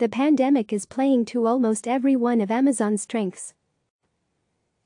the pandemic is playing to almost every one of Amazon's strengths.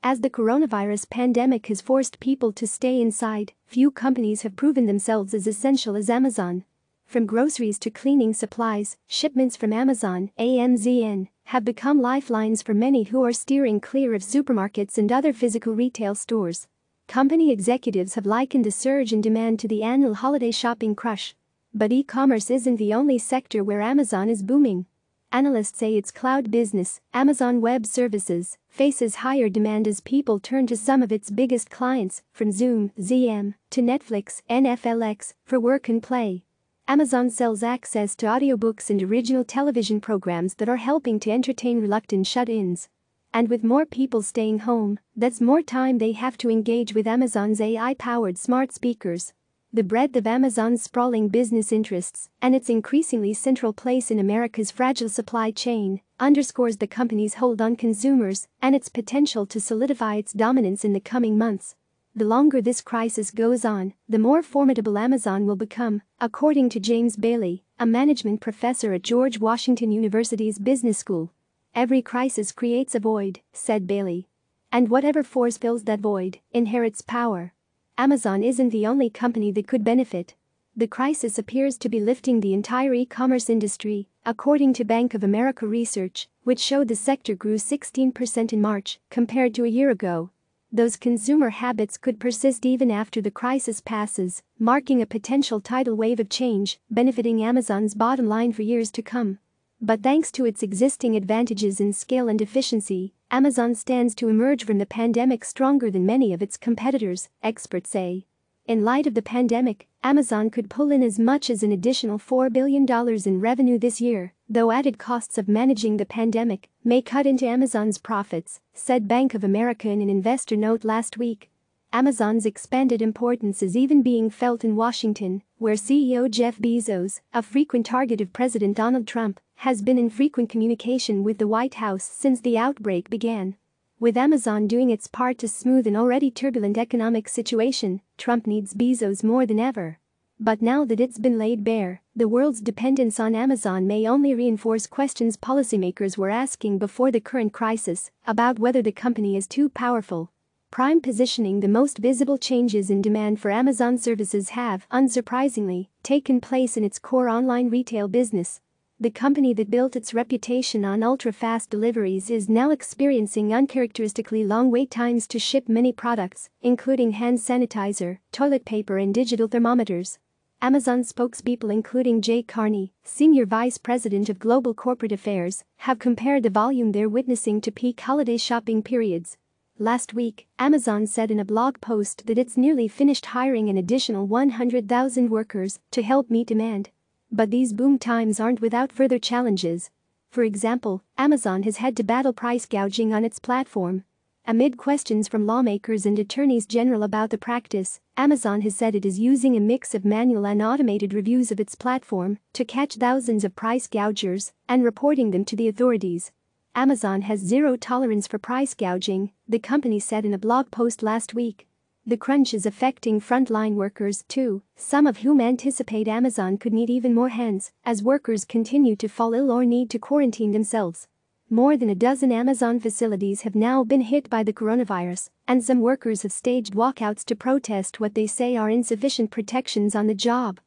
As the coronavirus pandemic has forced people to stay inside, few companies have proven themselves as essential as Amazon. From groceries to cleaning supplies, shipments from Amazon (AMZN) have become lifelines for many who are steering clear of supermarkets and other physical retail stores. Company executives have likened the surge in demand to the annual holiday shopping crush. But e-commerce isn't the only sector where Amazon is booming. Analysts say its cloud business, Amazon Web Services, faces higher demand as people turn to some of its biggest clients, from Zoom (ZM) to Netflix (NFLX), for work and play. Amazon sells access to audiobooks and original television programs that are helping to entertain reluctant shut-ins. And with more people staying home, that's more time they have to engage with Amazon's AI-powered smart speakers. The breadth of Amazon's sprawling business interests and its increasingly central place in America's fragile supply chain underscores the company's hold on consumers and its potential to solidify its dominance in the coming months. The longer this crisis goes on, the more formidable Amazon will become, according to James Bailey, a management professor at George Washington University's Business School. "Every crisis creates a void," said Bailey. "And whatever force fills that void inherits power." Amazon isn't the only company that could benefit. The crisis appears to be lifting the entire e-commerce industry, according to Bank of America research, which showed the sector grew 16% in March compared to a year ago. Those consumer habits could persist even after the crisis passes, marking a potential tidal wave of change, benefiting Amazon's bottom line for years to come. But thanks to its existing advantages in scale and efficiency, Amazon stands to emerge from the pandemic stronger than many of its competitors, experts say. In light of the pandemic, Amazon could pull in as much as an additional $4 billion in revenue this year, though added costs of managing the pandemic may cut into Amazon's profits, said Bank of America in an investor note last week. Amazon's expanded importance is even being felt in Washington, where CEO Jeff Bezos, a frequent target of President Donald Trump, has been in frequent communication with the White House since the outbreak began. With Amazon doing its part to smooth an already turbulent economic situation, Trump needs Bezos more than ever. But now that it's been laid bare, the world's dependence on Amazon may only reinforce questions policymakers were asking before the current crisis about whether the company is too powerful. Prime positioning. The most visible changes in demand for Amazon services have, unsurprisingly, taken place in its core online retail business. The company that built its reputation on ultra-fast deliveries is now experiencing uncharacteristically long wait times to ship many products, including hand sanitizer, toilet paper and digital thermometers. Amazon spokespeople including Jay Carney, Senior Vice President of Global Corporate Affairs, have compared the volume they're witnessing to peak holiday shopping periods. Last week, Amazon said in a blog post that it's nearly finished hiring an additional 100,000 workers to help meet demand. But these boom times aren't without further challenges. For example, Amazon has had to battle price gouging on its platform. Amid questions from lawmakers and attorneys general about the practice, Amazon has said it is using a mix of manual and automated reviews of its platform to catch thousands of price gougers and reporting them to the authorities. Amazon has zero tolerance for price gouging, the company said in a blog post last week. The crunch is affecting frontline workers too, some of whom anticipate Amazon could need even more hands as workers continue to fall ill or need to quarantine themselves. More than a dozen Amazon facilities have now been hit by the coronavirus, and some workers have staged walkouts to protest what they say are insufficient protections on the job.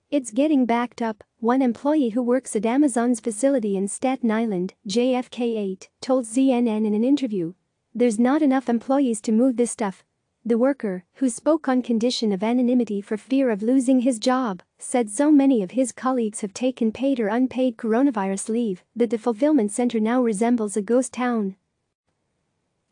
It's getting backed up, one employee who works at Amazon's facility in Staten Island, JFK8, told CNN in an interview. "There's not enough employees to move this stuff." The worker, who spoke on condition of anonymity for fear of losing his job, said so many of his colleagues have taken paid or unpaid coronavirus leave that the fulfillment center now resembles a ghost town.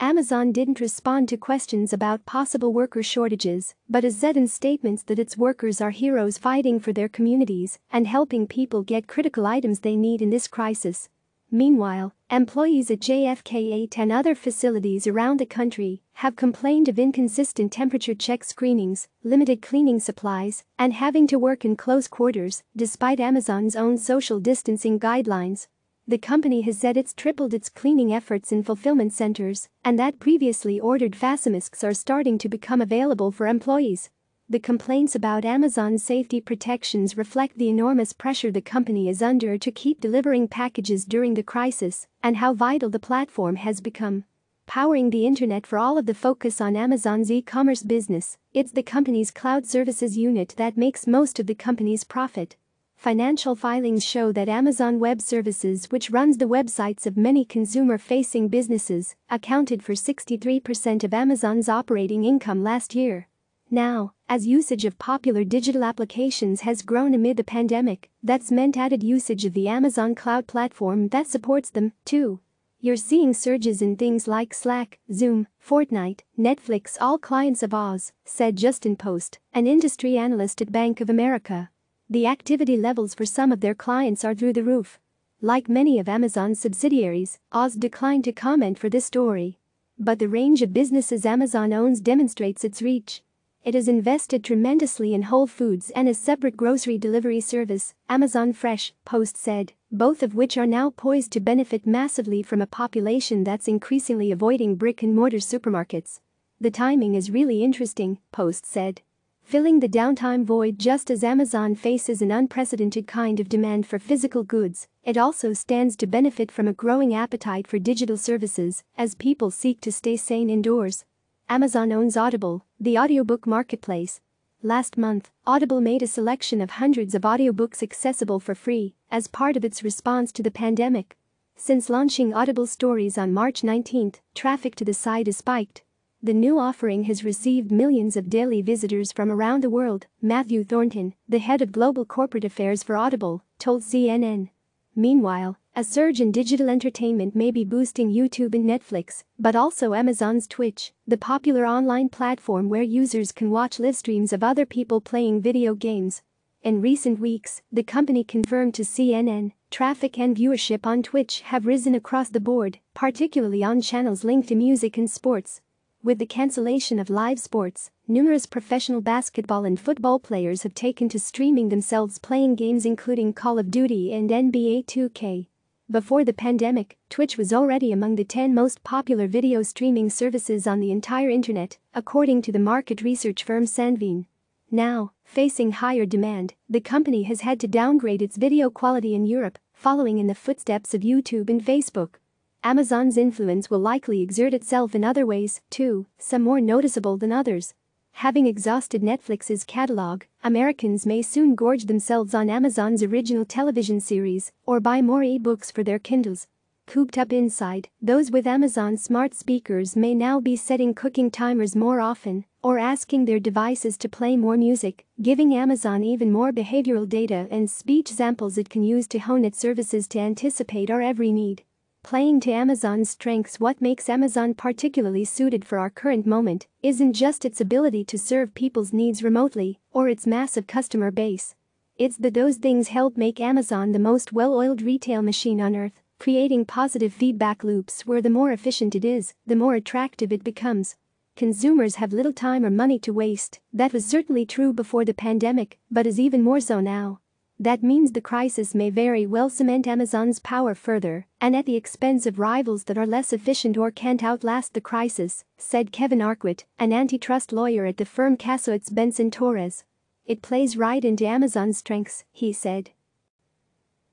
Amazon didn't respond to questions about possible worker shortages, but has said in statements that its workers are heroes fighting for their communities and helping people get critical items they need in this crisis. Meanwhile, employees at JFK8 and other facilities around the country have complained of inconsistent temperature check screenings, limited cleaning supplies, and having to work in close quarters, despite Amazon's own social distancing guidelines. The company has said it's tripled its cleaning efforts in fulfillment centers and that previously ordered face masks are starting to become available for employees. The complaints about Amazon's safety protections reflect the enormous pressure the company is under to keep delivering packages during the crisis and how vital the platform has become. Powering the internet for all of the focus on Amazon's e-commerce business, it's the company's cloud services unit that makes most of the company's profit. Financial filings show that Amazon Web Services, which runs the websites of many consumer-facing businesses, accounted for 63% of Amazon's operating income last year. Now, as usage of popular digital applications has grown amid the pandemic, that's meant added usage of the Amazon cloud platform that supports them, too. You're seeing surges in things like Slack, Zoom, Fortnite, Netflix, all clients of Oz, said Justin Post, an industry analyst at Bank of America. The activity levels for some of their clients are through the roof. Like many of Amazon's subsidiaries, Oz declined to comment for this story. But the range of businesses Amazon owns demonstrates its reach. It has invested tremendously in Whole Foods and a separate grocery delivery service, Amazon Fresh, Post said, both of which are now poised to benefit massively from a population that's increasingly avoiding brick-and-mortar supermarkets. The timing is really interesting, Post said. Filling the downtime void just as Amazon faces an unprecedented kind of demand for physical goods, it also stands to benefit from a growing appetite for digital services as people seek to stay sane indoors. Amazon owns Audible, the audiobook marketplace. Last month, Audible made a selection of hundreds of audiobooks accessible for free as part of its response to the pandemic. Since launching Audible Stories on March 19, traffic to the site has spiked. The new offering has received millions of daily visitors from around the world, Matthew Thornton, the head of global corporate affairs for Audible, told CNN. Meanwhile, a surge in digital entertainment may be boosting YouTube and Netflix, but also Amazon's Twitch, the popular online platform where users can watch live streams of other people playing video games. In recent weeks, the company confirmed to CNN, traffic and viewership on Twitch have risen across the board, particularly on channels linked to music and sports. With the cancellation of live sports, numerous professional basketball and football players have taken to streaming themselves playing games including Call of Duty and NBA 2K. Before the pandemic, Twitch was already among the 10 most popular video streaming services on the entire internet, according to the market research firm Sandvine. Now, facing higher demand, the company has had to downgrade its video quality in Europe, following in the footsteps of YouTube and Facebook. Amazon's influence will likely exert itself in other ways, too, some more noticeable than others. Having exhausted Netflix's catalog, Americans may soon gorge themselves on Amazon's original television series or buy more e-books for their Kindles. Cooped up inside, those with Amazon smart speakers may now be setting cooking timers more often or asking their devices to play more music, giving Amazon even more behavioral data and speech samples it can use to hone its services to anticipate our every need. Playing to Amazon's strengths. What makes Amazon particularly suited for our current moment isn't just its ability to serve people's needs remotely or its massive customer base. It's that those things help make Amazon the most well-oiled retail machine on earth, creating positive feedback loops where the more efficient it is, the more attractive it becomes. Consumers have little time or money to waste. That was certainly true before the pandemic, but is even more so now. That means the crisis may very well cement Amazon's power further and at the expense of rivals that are less efficient or can't outlast the crisis, said Kevin Arquette, an antitrust lawyer at the firm Casoets Benson Torres. It plays right into Amazon's strengths, he said.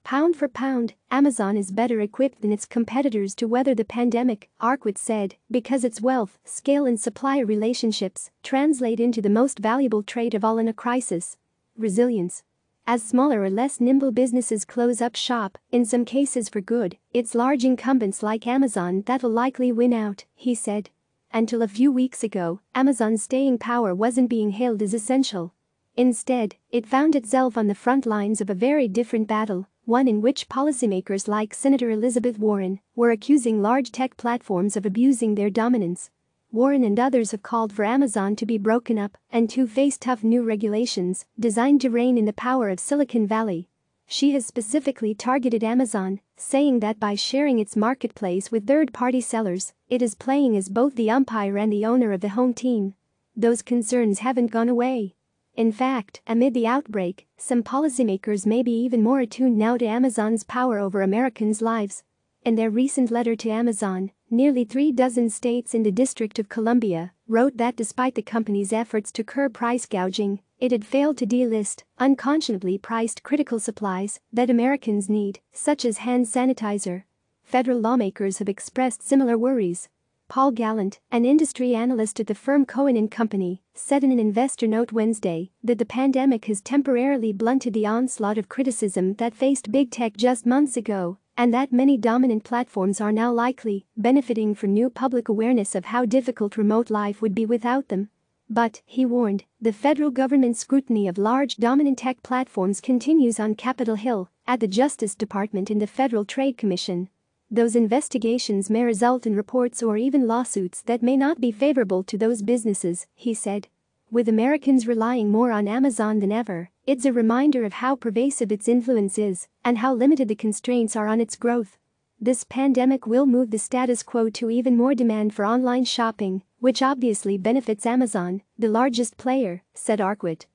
Pound for pound, Amazon is better equipped than its competitors to weather the pandemic, Arquette said, because its wealth, scale and supplier relationships translate into the most valuable trait of all in a crisis: resilience. As smaller or less nimble businesses close up shop, in some cases for good, it's large incumbents like Amazon that'll likely win out, he said. Until a few weeks ago, Amazon's staying power wasn't being hailed as essential. Instead, it found itself on the front lines of a very different battle, one in which policymakers like Senator Elizabeth Warren were accusing large tech platforms of abusing their dominance. Warren and others have called for Amazon to be broken up and to face tough new regulations designed to rein in the power of Silicon Valley. She has specifically targeted Amazon, saying that by sharing its marketplace with third-party sellers, it is playing as both the umpire and the owner of the home team. Those concerns haven't gone away. In fact, amid the outbreak, some policymakers may be even more attuned now to Amazon's power over Americans' lives. In their recent letter to Amazon, nearly 36 states in the District of Columbia, wrote that despite the company's efforts to curb price gouging, it had failed to delist unconscionably priced critical supplies that Americans need, such as hand sanitizer. Federal lawmakers have expressed similar worries. Paul Gallant, an industry analyst at the firm Cohen & Company, said in an investor note Wednesday that the pandemic has temporarily blunted the onslaught of criticism that faced big tech just months ago, and that many dominant platforms are now likely benefiting from new public awareness of how difficult remote life would be without them. But, he warned, the federal government's scrutiny of large dominant tech platforms continues on Capitol Hill, at the Justice Department and the Federal Trade Commission. Those investigations may result in reports or even lawsuits that may not be favorable to those businesses, he said. With Americans relying more on Amazon than ever, it's a reminder of how pervasive its influence is and how limited the constraints are on its growth. This pandemic will move the status quo to even more demand for online shopping, which obviously benefits Amazon, the largest player, said Arkwit.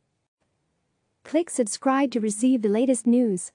Click subscribe to receive the latest news.